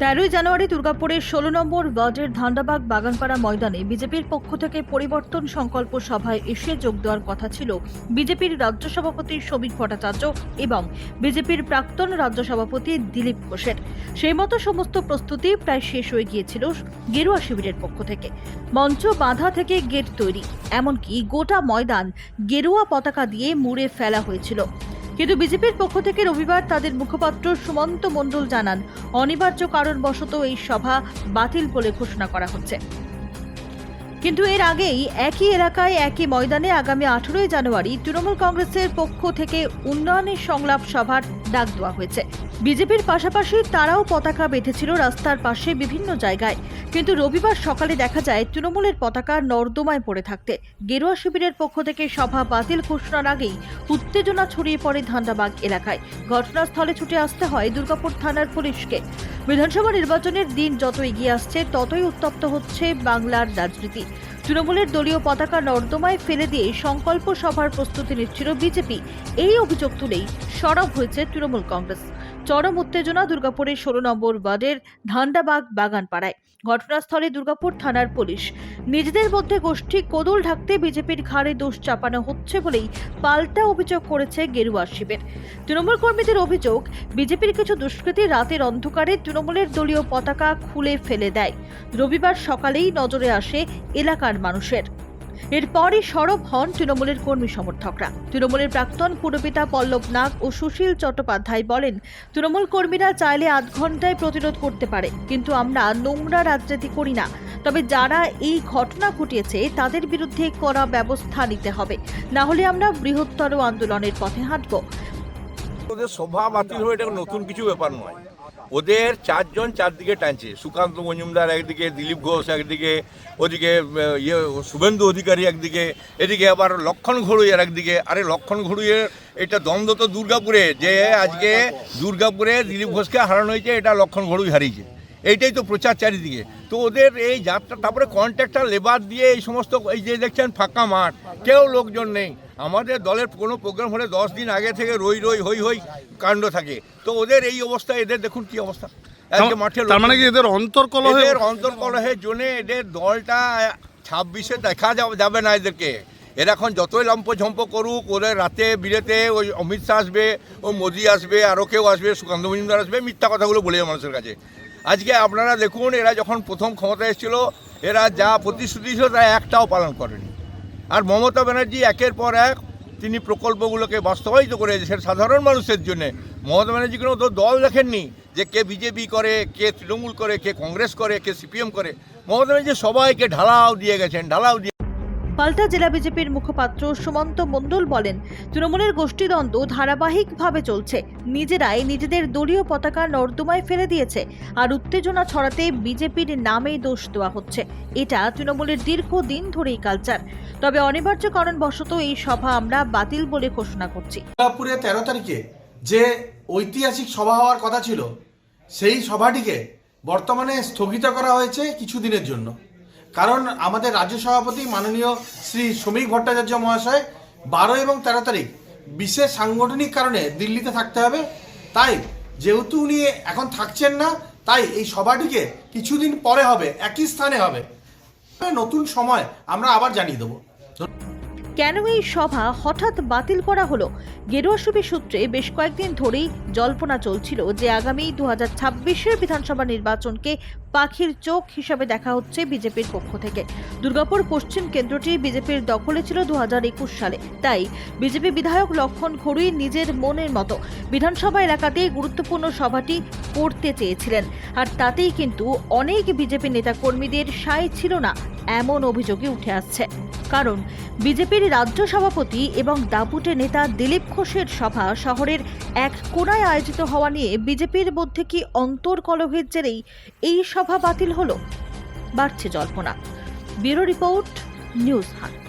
13ই জানুয়ারি দুর্গাপুরের 16 নম্বর ওয়ার্ডের ধান্ডাবাগ বাগানপাড়া ময়দানে বিজেপির পক্ষ থেকে পরিবর্তন সংকল্প সভায় এসে যোগ দেওয়ার কথা ছিল বিজেপির রাজ্য সভাপতি শ্রমিক ভট্টাচার্য এবং বিজেপির প্রাক্তন রাজ্য সভাপতি দিলীপ ঘোষের। সেই মতো সমস্ত প্রস্তুতি প্রায় শেষ হয়ে গিয়েছিল গেরুয়া শিবিরের পক্ষ থেকে। মঞ্চ বাঁধা থেকে গেট তৈরি, এমনকি গোটা ময়দান গেরুয়া পতাকা দিয়ে মুড়ে ফেলা হয়েছিল। কিন্তু বিজেপির পক্ষ থেকে রবিবার তাদের মুখপাত্র সুমন্ত মণ্ডল জানান, অনিবার্য কারণবশত এই সভা বাতিল বলে ঘোষণা করা হচ্ছে। কিন্তু এর আগেই একই এলাকায় একই ময়দানে আগামী 18ই জানুয়ারি তৃণমূল কংগ্রেসের পক্ষ থেকে উন্নয়নের সংলাপ সভার ডাক দেওয়া হয়েছে। বিজেপির পাশাপাশি তারাও পতাকা বেঁধেছিল রাস্তার পাশে বিভিন্ন জায়গায়। কিন্তু রবিবার সকালে দেখা যায় তৃণমূলের পতাকা নর্দমায় পড়ে থাকতে গেরুয়া শিবিরের পক্ষ থেকে সভা বাতিল ঘোষণার আগেই উত্তেজনা ছড়িয়ে পড়ে ধান্ডাবাগ এলাকায়। ঘটনাস্থলে ছুটে আসতে হয় দুর্গাপুর থানার পুলিশকে। বিধানসভা নির্বাচনের দিন যত এগিয়ে আসছে ততই উত্তপ্ত হচ্ছে বাংলার রাজনীতি। তৃণমূলের দলীয় পতাকা নর্দমায় ফেলে দিয়ে সংকল্প সভার প্রস্তুতি নিচ্ছিল বিজেপি। এই অভিযোগ তুলেই সরব হয়েছে তৃণমূল কংগ্রেস। চরম উত্তেজনা দুর্গাপুরের 16 নম্বর ওয়ার্ডের ধান্ডাবাগ বাগানপাড়ায়। ঘটনাস্থলে দুর্গাপুর থানার পুলিশ। নিজেদের মধ্যে গোষ্ঠী কোদল ঢাকতে বিজেপির ঘাড়ে দোষ চাপানো হচ্ছে বলেই পাল্টা অভিযোগ করেছে গেরুয়া শিবির। তৃণমূল কর্মীদের অভিযোগ, বিজেপির কিছু দুষ্কৃতী রাতের অন্ধকারে তৃণমূলের দলীয় পতাকা খুলে ফেলে দেয়। রবিবার সকালেই নজরে আসে এলাকার মানুষের। এরপরই সরব হন তৃণমূলের কর্মী সমর্থকরা। তৃণমূলের প্রাক্তন পুরপিতা পল্লব নাগ ও সুশীল চট্টোপাধ্যায় বলেন, তৃণমূল কর্মীরা চাইলে আধ ঘন্টায় প্রতিরোধ করতে পারে, কিন্তু আমরা নোংরা রাজনীতি করি না। তবে যারা এই ঘটনা ঘটিয়েছে তাদের বিরুদ্ধে কড়া ব্যবস্থা নিতে হবে, না হলে আমরা বৃহত্তর আন্দোলনের পথে হাঁটব। ওদের সভা বাতিল হয়ে এটা নতুন কিছু ব্যাপার নয়। ওদের চারজন চারদিকে টানছে। সুকান্ত মজুমদার একদিকে, দিলীপ ঘোষ একদিকে, ওদিকে শুভেন্দু অধিকারী একদিকে, এদিকে আবার লক্ষণ ঘড়ুইয়ের একদিকে। আরে লক্ষণ ঘড়ুইয়ের এটা দ্বন্দ্ব তো দুর্গাপুরে, যে আজকে দুর্গাপুরে দিলীপ ঘোষকে হারানো হয়েছে, এটা লক্ষণ ঘড়ুই হারিয়েছে। এইটাই তো প্রচার চারিদিকে। তো ওদের এই যাত্রা, তারপরে কন্ট্রাক্টর লেবার দিয়ে এই সমস্ত, এই যে দেখছেন ফাঁকা মাঠ, কেউ লোকজন নেই। আমাদের দলের কোনো প্রোগ্রাম হলে 10 দিন আগে থেকে রই রই হই হই কাণ্ড থাকে। তো ওদের এই অবস্থা, এদের দেখুন কি অবস্থা। আজকে মাঠে তার মানে কি এদের অন্তর্কলহের জন্য এদের দলটা 26-এ দেখা যাবে না এদেরকে। এরা এখন যতই লম্পঝম্প করুক, ওদের রাতে বিরেতে ওই অমিত শাহ আসবে, ও মোদি আসবে, আরও কেউ আসবে, সুকান্ত মজুমদার আসবে, মিথ্যা কথাগুলো বলে মানুষের কাছে। আজকে আপনারা দেখুন, এরা যখন প্রথম ক্ষমতায় এসেছিল, এরা যা প্রতিশ্রুতি ছিল তা একটাও পালন করেনি। আর মমতা ব্যানার্জি একের পর এক তিনি প্রকল্পগুলোকে বাস্তবায়িত করেছেন সাধারণ মানুষের জন্য। মমতা ব্যানার্জি কোনো তো দল দেখেননি যে কে বিজেপি করে, কে তৃণমূল করে, কে কংগ্রেস করে, কে সিপিএম করে। মমতা ব্যানার্জি সবাইকে ঢালাও দিয়ে গেছেন, ঢালাও দিয়ে। পাল্টা জেলা বিজেপির মুখপাত্র সুমন্ত মণ্ডল বলেন, তৃণমূলের গোষ্ঠীদ্বন্দ্ব ধারাবাহিকভাবে চলছে। নিজেরাই নিজেদের দলীয় পতাকা নর্দমায় ফেলে দিয়েছে, আর উত্তেজনা ছড়াতে বিজেপির নামে দোষ দেওয়া হচ্ছে। এটা তৃণমূলের দীর্ঘদিন ধরেই কালচার। তবে অনিবার্য কারণবশত এই সভা আমরা বাতিল বলে ঘোষণা করছি। দুর্গাপুরে 13 তারিখে যে ঐতিহাসিক সভা হওয়ার কথা ছিল, সেই সভাটিকে বর্তমানে স্থগিত করা হয়েছে কিছুদিনের জন্য। কারণ আমাদের রাজ্য সভাপতি মাননীয় শ্রী শ্রমিক ভট্টাচার্য মহাশয় 12 এবং 13 তারিখ বিশেষ সাংগঠনিক কারণে দিল্লিতে থাকতে হবে। তাই যেহেতু উনি এখন থাকছেন না, তাই এই সভাটিকে কিছুদিন পরে হবে, একই স্থানে হবে। নতুন সময় আমরা আবার জানিয়ে দেবো। কেন এই সভা হঠাৎ বাতিল করা হলো? গেরুয়া শিবির সূত্রে বেশ কয়েকদিন ধরেই জল্পনা চলছিল যে আগামী 2026-এর বিধানসভা নির্বাচনকে পাখির চোখ হিসাবে দেখা হচ্ছে বিজেপির পক্ষ থেকে। দুর্গাপুর পশ্চিম কেন্দ্রটি বিজেপির দখলে ছিল 2021 সালে। তাই বিজেপি বিধায়ক লক্ষণ ঘড়ুই নিজের মনের মতো বিধানসভা এলাকাতেই গুরুত্বপূর্ণ সভাটি করতে চেয়েছিলেন। আর তাতেই কিন্তু অনেক বিজেপি নেতাকর্মীদের সায় ছিল না, এমন অভিযোগই উঠে আসছে। কারণ বিজেপির রাজ্য সভাপতি এবং দাপুটে নেতা দিলীপ ঘোষের সভা শহরের এক কোণায় আয়োজিত হওয়া নিয়ে বিজেপির মধ্যে কি অন্তর্কলহের জেরেই এই সভা বাতিল হলো? বাড়ছে জল্পনা। Bureau report, news hunt.